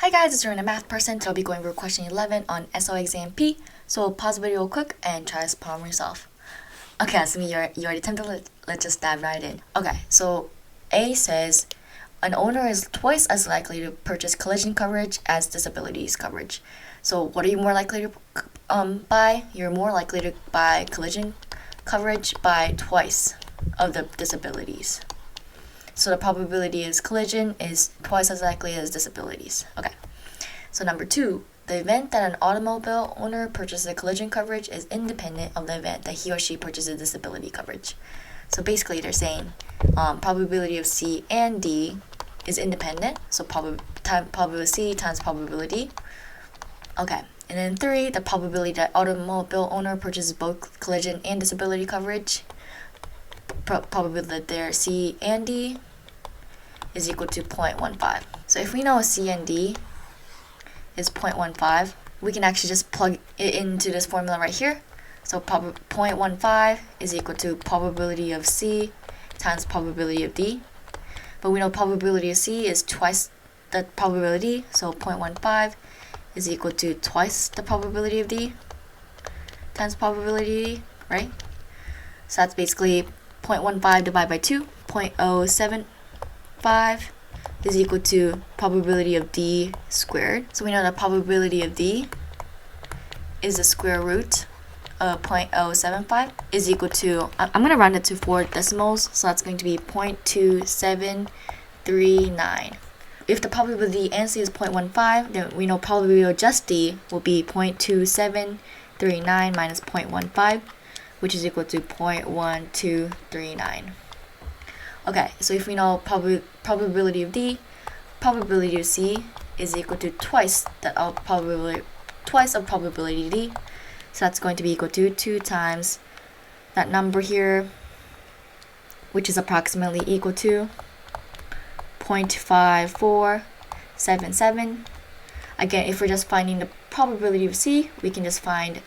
Hi guys, it's Runa, math person. Today I'll be going over question 11 on SOA exam P. So pause the video real quick and try to palm yourself. Okay, that's me. You already attempted. Let's just dive right in. Okay, so A says an owner is twice as likely to purchase collision coverage as disabilities coverage. So what are you more likely to buy? You're more likely to buy collision coverage by twice of the disabilities. So the probability is collision is twice as likely as disabilities. Okay. So number 2, the event that an automobile owner purchases collision coverage is independent of the event that he or she purchases disability coverage. So basically they're saying probability of C and D is independent. So probability of C times probability. Okay. And then 3, the probability that automobile owner purchases both collision and disability coverage. Probability that they're C and D is equal to 0.15. So if we know C and D is 0.15, we can actually just plug it into this formula right here. So 0.15 is equal to probability of C times probability of D. But we know probability of C is twice the probability, so 0.15 is equal to twice the probability of D times probability of D, right? So that's basically 0.15 divided by 2, 0.075 is equal to probability of D squared. So we know that probability of D is the square root of 0.075 is equal to, I'm going to round it to 4 decimals, so that's going to be 0.2739. If the probability and C is 0.15, then we know probability of just D will be 0.2739 minus 0.15, which is equal to 0.1239. Okay, so if we know probability of D, probability of C is equal to twice of probability of D. So that's going to be equal to 2 times that number here, which is approximately equal to 0.5477. Again, if we're just finding the probability of C, we can just find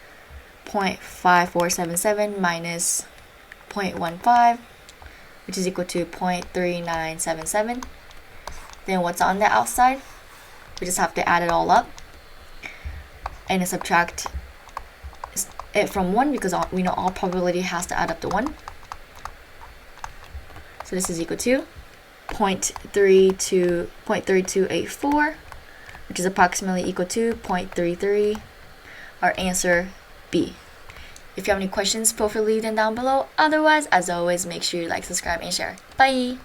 0.5477 minus 0.15, which is equal to 0.3977. Then what's on the outside? We just have to add it all up and subtract it from 1 because we know all probability has to add up to 1. So this is equal to 0.3284, which is approximately equal to 0.33. Our answer B. If you have any questions, feel free to leave them down below. Otherwise, as always, make sure you like, subscribe, and share. Bye!